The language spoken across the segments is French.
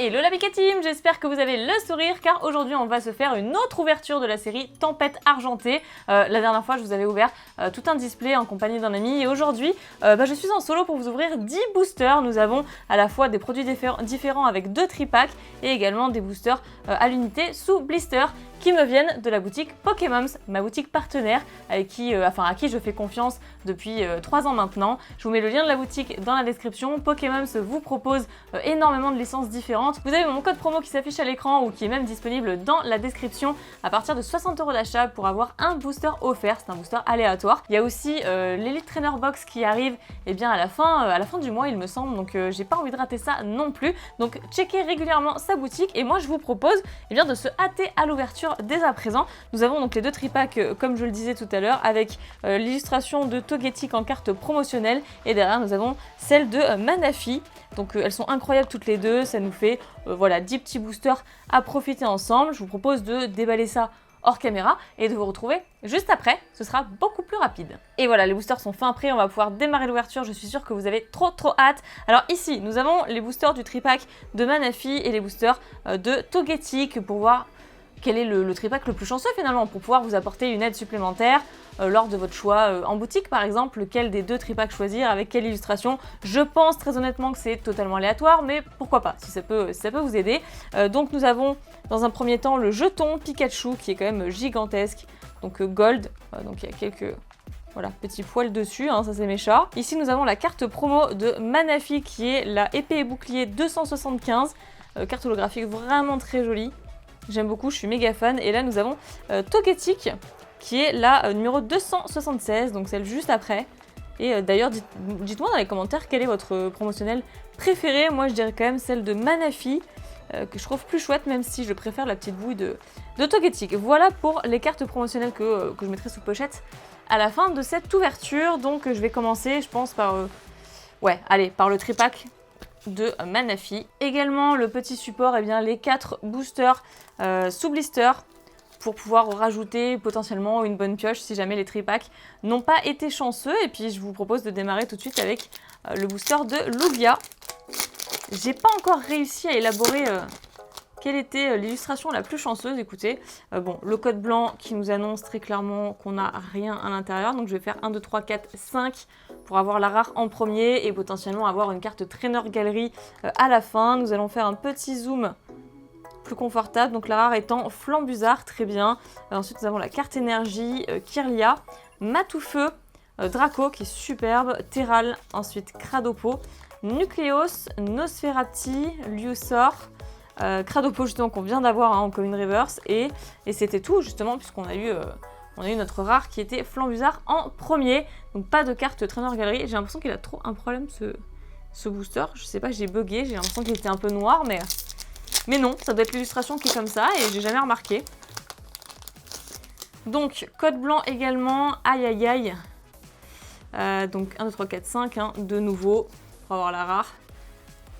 Hello la Pika Team, j'espère que vous avez le sourire car aujourd'hui on va se faire une autre ouverture de la série Tempête Argentée. La dernière fois je vous avais ouvert tout un display en compagnie d'un ami et aujourd'hui je suis en solo pour vous ouvrir 10 boosters. Nous avons à la fois des produits différents avec 2 tripacks et également des boosters à l'unité sous blister qui me viennent de la boutique Pokémoms, ma boutique partenaire à qui je fais confiance depuis 3 ans maintenant. Je vous mets le lien de la boutique dans la description. Pokémoms vous propose énormément de licences différentes. Vous avez mon code promo qui s'affiche à l'écran ou qui est même disponible dans la description à partir de 60 € d'achat pour avoir un booster offert. C'est un booster aléatoire. Il y a aussi l'Elite Trainer Box qui arrive à la fin du mois il me semble, donc j'ai pas envie de rater ça non plus. Donc checkez régulièrement sa boutique et moi je vous propose de se hâter à l'ouverture dès à présent. Nous avons donc les 2 tripacks comme je le disais tout à l'heure avec l'illustration de Togetic en carte promotionnelle et derrière nous avons celle de Manaphy. Donc elles sont incroyables toutes les deux, ça nous fait 10 petits boosters à profiter ensemble. Je vous propose de déballer ça hors caméra et de vous retrouver juste après, ce sera beaucoup plus rapide. Et voilà, les boosters sont fin prêts, on va pouvoir démarrer l'ouverture, je suis sûre que vous avez trop hâte. Alors ici, nous avons les boosters du tripack de Manaphy et les boosters de Togetic pour voir quel est le tripack le plus chanceux finalement, pour pouvoir vous apporter une aide supplémentaire lors de votre choix en boutique par exemple, lequel des 2 tripacks choisir, avec quelle illustration. Je pense très honnêtement que c'est totalement aléatoire, mais pourquoi pas, si ça peut vous aider. Donc nous avons dans un premier temps le jeton Pikachu qui est quand même gigantesque, donc gold, donc il y a quelques petits poils dessus, ça c'est mes chats. Ici nous avons la carte promo de Manaphy qui est la épée et bouclier 275, carte holographique vraiment très jolie. J'aime beaucoup, je suis méga fan. Et là, nous avons Togetic, qui est la numéro 276, donc celle juste après. Et d'ailleurs, dites-moi dans les commentaires quel est votre promotionnel préféré. Moi, je dirais quand même celle de Manaphy, que je trouve plus chouette, même si je préfère la petite bouille de Togetic. Voilà pour les cartes promotionnelles que je mettrai sous pochette à la fin de cette ouverture. Donc, je vais commencer, je pense, par le tripack de Manaphy. Également le petit support, les 4 boosters sous blister pour pouvoir rajouter potentiellement une bonne pioche si jamais les tripacks n'ont pas été chanceux. Et puis je vous propose de démarrer tout de suite avec le booster de Lugia. J'ai pas encore réussi à élaborer quelle était l'illustration la plus chanceuse. Écoutez, le code blanc qui nous annonce très clairement qu'on n'a rien à l'intérieur, donc je vais faire 1, 2, 3, 4, 5 pour avoir la rare en premier et potentiellement avoir une carte Trainer Gallery à la fin. Nous allons faire un petit zoom plus confortable, donc la rare étant Flambuzard, très bien. Ensuite nous avons la carte énergie Kirlia, Matoufeu, Draco qui est superbe, Terral, ensuite Cradopo, Nucleos, Nosferati, Liusor, Cradopo justement qu'on vient d'avoir en Common Reverse et c'était tout justement puisqu'on a eu notre rare qui était Flambuzard en premier. Donc pas de carte Trainer Gallery. J'ai l'impression qu'il a trop un problème ce booster. Je sais pas, j'ai bugué, j'ai l'impression qu'il était un peu noir, mais non, ça doit être l'illustration qui est comme ça et j'ai jamais remarqué. Donc code blanc également, aïe aïe aïe. Donc 1, 2, 3, 4, 5, de nouveau pour avoir la rare.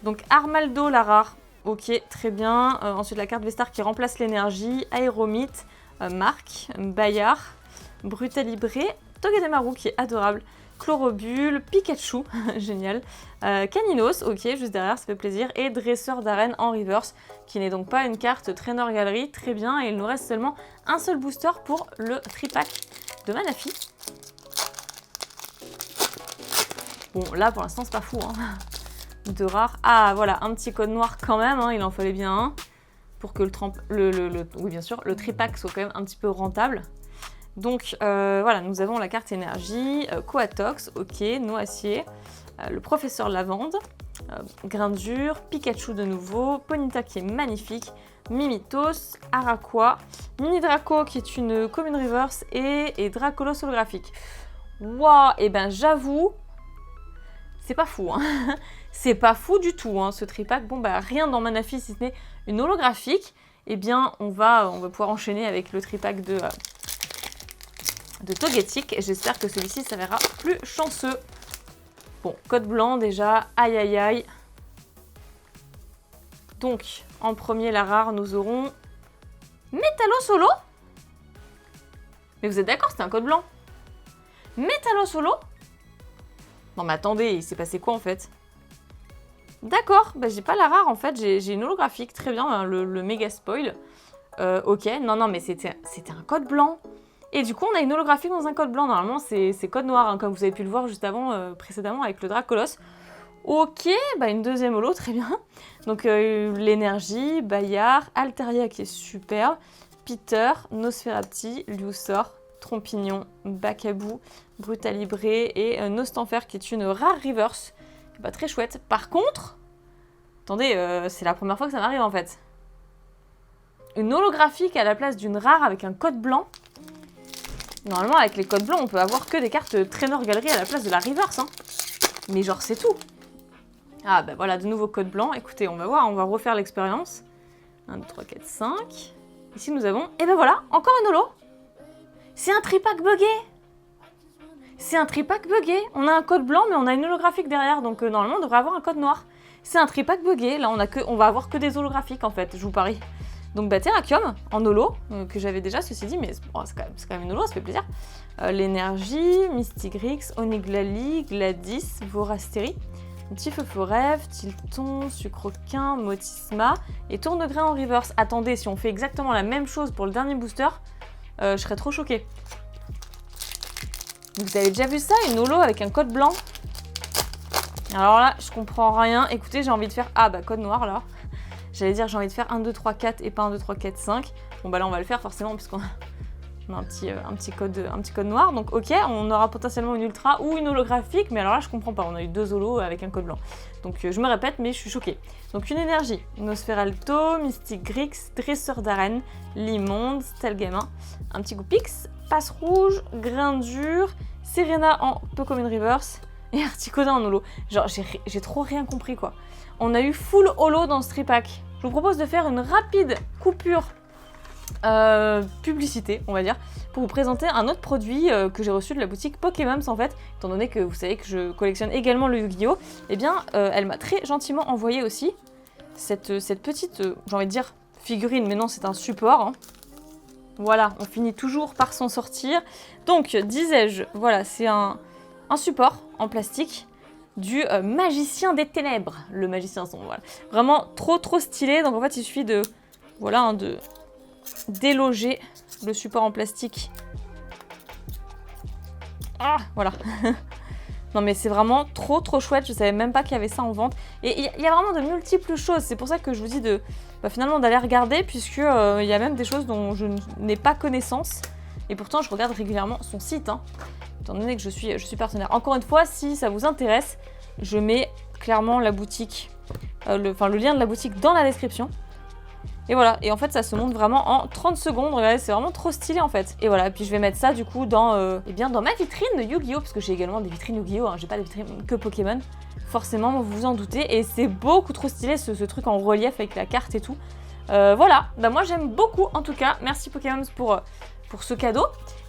Donc Armaldo la rare. Ok, très bien. Ensuite, la carte Vestar qui remplace l'énergie. Aéromite, Marc, Bayard, Brutalibré, Togedemaru qui est adorable, Chlorobule, Pikachu, génial, Caninos, ok, juste derrière, ça fait plaisir, et Dresseur d'arène en reverse, qui n'est donc pas une carte Trainer Gallery, très bien, et il nous reste seulement un seul booster pour le tripack de Manaphy. Bon, là, pour l'instant, c'est pas fou, de rare. Ah voilà, un petit code noir quand même, il en fallait bien un pour que le tripack soit quand même un petit peu rentable. Donc nous avons la carte énergie, Coatox, ok, Noacier, le professeur Lavande, Grindure, Pikachu de nouveau, Ponyta qui est magnifique, Mimitos, Araqua, Mini Draco qui est une Common Reverse et Dracolos holographique. Waouh, et j'avoue, c'est pas fou, c'est pas fou du tout, ce tripack. Rien dans Manaphy si ce n'est une holographique. On va pouvoir enchaîner avec le tripack de Togetic. J'espère que celui-ci s'avérera plus chanceux. Bon, code blanc déjà, aïe aïe aïe. Donc, en premier, la rare, nous aurons Métallos Holo. Mais vous êtes d'accord, c'était un code blanc. Métallos Holo. Non mais attendez, il s'est passé quoi en fait? D'accord, bah j'ai pas la rare en fait, j'ai une holographique, très bien, hein, le méga spoil. Ok, non, mais c'était un code blanc. Et du coup, on a une holographique dans un code blanc. Normalement, c'est code noir, hein, comme vous avez pu le voir juste avant, précédemment, avec le Dracolos. Ok, bah une deuxième holo, très bien. Donc, l'énergie, Bayard, Altaria qui est superbe, Peter, Nosferapti, Luxor, Trompignon, Bacabou, Brutalibré et Nostanfer qui est une rare reverse. Bah, très chouette. Par contre, attendez, c'est la première fois que ça m'arrive en fait. Une holographique à la place d'une rare avec un code blanc. Normalement, avec les codes blancs, on peut avoir que des cartes Trainer Gallery à la place de la reverse. Hein. Mais genre, c'est tout. Ah, bah voilà, de nouveaux codes blancs. Écoutez, on va voir, on va refaire l'expérience. 1, 2, 3, 4, 5. Ici, nous avons... Et ben voilà, encore une holo. C'est un tripack buggé. C'est un tripack buggé. On a un code blanc, mais on a une holographique derrière. Donc, normalement, on devrait avoir un code noir. C'est un tripack buggé. Là, on va avoir que des holographiques, en fait, je vous parie. Donc Terrakium en holo, que j'avais déjà ceci dit, mais bon, c'est quand même une holo, ça fait plaisir. L'énergie, Mystigrix, Oniglali, Gladys, Vorasteri, Tifeuforève, Tilton, Sucroquin, Motisma et Tournegrain en reverse. Attendez, si on fait exactement la même chose pour le dernier booster, je serais trop choquée. Vous avez déjà vu ça, une holo avec un code blanc? Alors là, je comprends rien. Écoutez, j'ai envie de faire... Ah bah code noir là. J'allais dire j'ai envie de faire 1, 2, 3, 4 et pas 1, 2, 3, 4, 5. Bon bah là on va le faire forcément puisqu'on a un petit code noir. Donc ok, on aura potentiellement une ultra ou une holographique, mais alors là je comprends pas, on a eu 2 holos avec un code blanc. Donc je me répète mais je suis choquée. Donc une énergie, Nosferalto, Mystigrix, Dresseur d'arène, Limonde, Stelgamin, un petit Goupix, Passe rouge, Grain dur, Serena en Pokémon Reverse et Articodin en holo. Genre j'ai trop rien compris quoi. On a eu full holo dans ce tripack. Je vous propose de faire une rapide coupure publicité, on va dire, pour vous présenter un autre produit que j'ai reçu de la boutique Pokémons en fait, étant donné que vous savez que je collectionne également le Yu-Gi-Oh! Eh bien, elle m'a très gentiment envoyé aussi cette petite, j'ai envie de dire, figurine, mais non, c'est un support. Hein. Voilà, on finit toujours par s'en sortir. Donc, disais-je, voilà, c'est un support en plastique du magicien des ténèbres, le magicien sombre, voilà. Vraiment trop stylé, donc en fait il suffit de, voilà, hein, de déloger le support en plastique. Ah, voilà. Non mais c'est vraiment trop chouette, je savais même pas qu'il y avait ça en vente. Et il y a vraiment de multiples choses, c'est pour ça que je vous dis de, finalement d'aller regarder, puisque il y a même des choses dont je n'ai pas connaissance. Et pourtant je regarde régulièrement son site, hein. Étant donné que je suis partenaire. Encore une fois, si ça vous intéresse, je mets clairement la boutique, le lien de la boutique dans la description. Et voilà, et en fait ça se monte vraiment en 30 secondes, regardez, c'est vraiment trop stylé en fait. Et voilà, puis je vais mettre ça du coup dans ma vitrine de Yu-Gi-Oh! Parce que j'ai également des vitrines Yu-Gi-Oh! Hein, j'ai pas de vitrine que Pokémon, forcément vous vous en doutez. Et c'est beaucoup trop stylé ce truc en relief avec la carte et tout. Voilà, bah moi j'aime beaucoup en tout cas, merci Pokémon pour ce cadeau.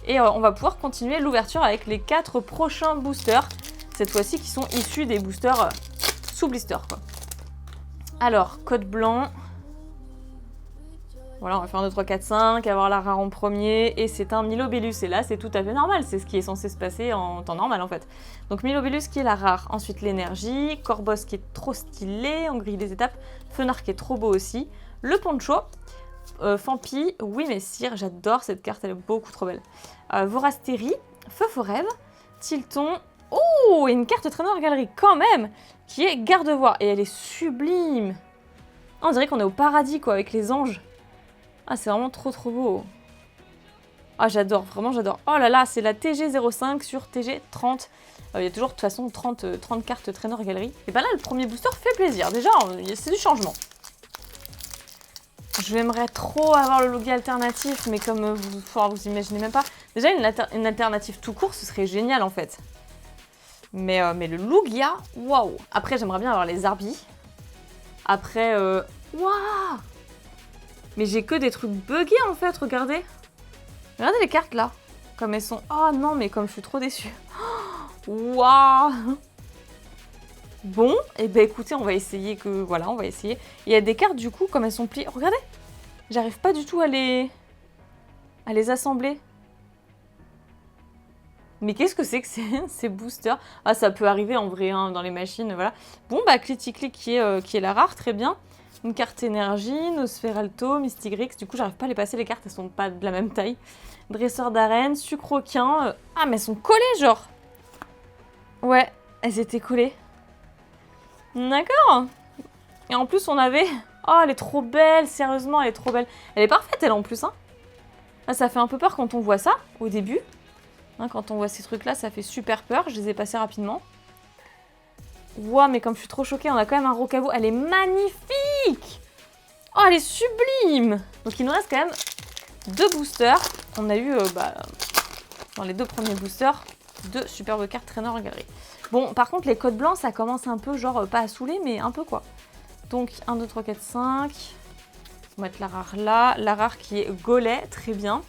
Et on va pouvoir continuer l'ouverture avec les 4 prochains boosters, cette fois-ci qui sont issus des boosters sous blister quoi. Alors, code blanc. Voilà, on va faire 1, 2, 3, 4, 5, avoir la rare en premier, et c'est un Milobellus, et là c'est tout à fait normal, c'est ce qui est censé se passer en temps normal en fait. Donc Milobellus qui est la rare, ensuite l'énergie, Corboss qui est trop stylé, en grille des étapes, Fenard qui est trop beau aussi, le Poncho, Fampi, oui messire, j'adore cette carte, elle est beaucoup trop belle. Vorasteri, Feuforève, Tilton, oh, et une carte Trainer Gallery quand même, qui est Gardevoir, et elle est sublime. On dirait qu'on est au paradis quoi, avec les anges. Ah, c'est vraiment trop beau. Ah, j'adore, vraiment j'adore. Oh là là, c'est la TG05 sur TG30. Il y a toujours de toute façon 30 cartes Trainer Gallery. Et ben là, le premier booster fait plaisir. Déjà, c'est du changement. J'aimerais trop avoir le Logia alternatif, mais comme vous imaginez même pas. Déjà, une alternative tout court, ce serait génial en fait. Mais le Logia, waouh. Après, j'aimerais bien avoir les Arbis. Après, waouh. Mais j'ai que des trucs buggés en fait, regardez. Regardez les cartes là, comme elles sont. Oh non, mais comme je suis trop déçue. Waouh. Bon, et ben écoutez, on va essayer que... Voilà, on va essayer. Il y a des cartes du coup, comme elles sont pliées. Regardez, j'arrive pas du tout à les assembler. Mais qu'est-ce que c'est que ces boosters? Ah, ça peut arriver en vrai, hein, dans les machines, voilà. Bon, bah, Cliticlick qui est la rare, très bien. Une carte énergie, Nosferalto, Mystigrix. Du coup, j'arrive pas à les passer, les cartes, elles sont pas de la même taille. Dresseur d'arène, Sucroquin. Ah, mais elles sont collées, genre. Ouais, elles étaient collées. D'accord. Et en plus, on avait... Oh, elle est trop belle, sérieusement, elle est trop belle. Elle est parfaite, elle, en plus, hein. Ah, ça fait un peu peur quand on voit ça, au début. Hein, quand on voit ces trucs-là, ça fait super peur. Je les ai passés rapidement. Ouah, mais comme je suis trop choquée, on a quand même un Rocabo. Elle est magnifique! Oh, elle est sublime! Donc, il nous reste quand même 2 boosters. On a eu, dans les 2 premiers boosters, 2 superbes cartes traîneurs en galerie. Bon, par contre, les codes blancs, ça commence un peu, genre, pas à saouler, mais un peu, quoi. Donc, 1, 2, 3, 4, 5. On va mettre la rare là. La rare qui est Golem, très bien.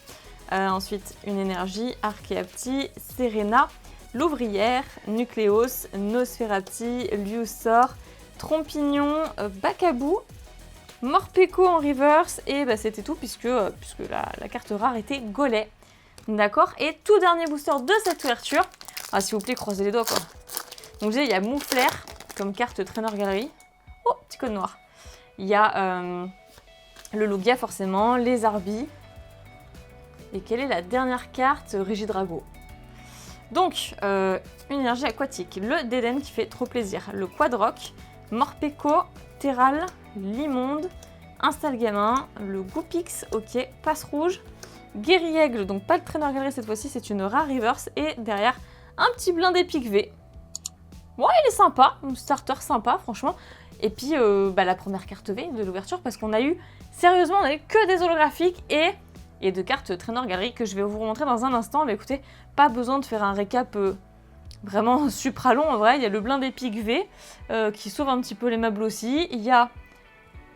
Ensuite, une énergie, Archeapti, Serena, l'ouvrière, Nucléos, Nosferapti, Liusor, Trompignon, Bacabou, Morpeko en reverse, et bah, c'était tout puisque la carte rare était Golem. D'accord. Et tout dernier booster de cette ouverture. Ah, s'il vous plaît, croisez les doigts, quoi. Donc, il y a Mouflair comme carte traîneur galerie. Oh, petit code noir. Il y a le Lugia, forcément, les Arby. Et quelle est la dernière carte? Régidrago. Donc, une énergie aquatique. Le Déden qui fait trop plaisir. Le Quadrock, Morpeko, Terral, Limonde, Instalgamin, le Goupix, ok, Passe Rouge, Guerriègle, donc pas le traîneur galerie cette fois-ci, c'est une rare reverse. Et derrière, un petit blindé Pic V. Ouais, il est sympa, un starter sympa, franchement. Et puis, la première carte V de l'ouverture, parce qu'on a eu, sérieusement, on a eu que des holographiques et de cartes traîneur galerie que je vais vous remontrer dans un instant. Mais écoutez, pas besoin de faire un récap vraiment supra long en vrai. Il y a le blindé Pic V qui sauve un petit peu les meubles aussi. Il y a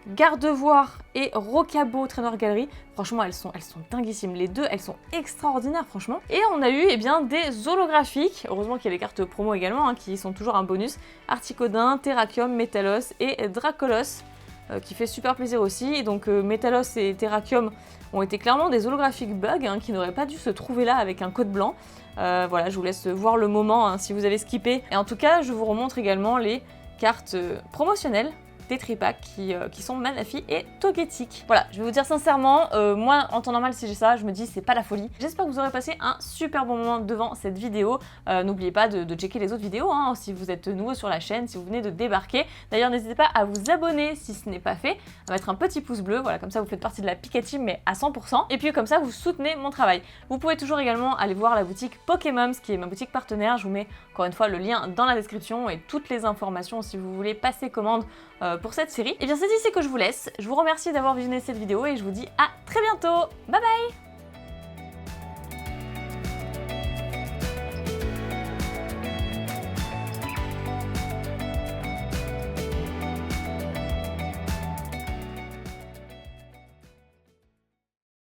Gardevoir et Rocabo traîneur galerie. Franchement, elles sont dinguissimes. Les deux, elles sont extraordinaires, franchement. Et on a eu des holographiques. Heureusement qu'il y a les cartes promo également, hein, qui sont toujours un bonus. Articodin, Terrakium, Métalos et Dracolos. Qui fait super plaisir aussi. Et donc Métalos et Terrakium ont été clairement des holographiques bugs, hein, qui n'auraient pas dû se trouver là avec un code blanc. Voilà, je vous laisse voir le moment, hein, si vous avez skippé. Et en tout cas, je vous remontre également les cartes promotionnelles des tripacks qui sont Manafi et Togetic. Voilà, je vais vous dire sincèrement, moi en temps normal si j'ai ça, je me dis c'est pas la folie. J'espère que vous aurez passé un super bon moment devant cette vidéo. N'oubliez pas de checker les autres vidéos, hein, si vous êtes nouveau sur la chaîne, si vous venez de débarquer. D'ailleurs, n'hésitez pas à vous abonner si ce n'est pas fait, à mettre un petit pouce bleu, voilà, comme ça vous faites partie de la Pikachu mais à 100%. Et puis comme ça vous soutenez mon travail. Vous pouvez toujours également aller voir la boutique Pokémon, qui est ma boutique partenaire. Je vous mets encore une fois le lien dans la description et toutes les informations si vous voulez passer commande pour cette série. Et bien c'est ici que je vous laisse. Je vous remercie d'avoir visionné cette vidéo et je vous dis à très bientôt. Bye bye.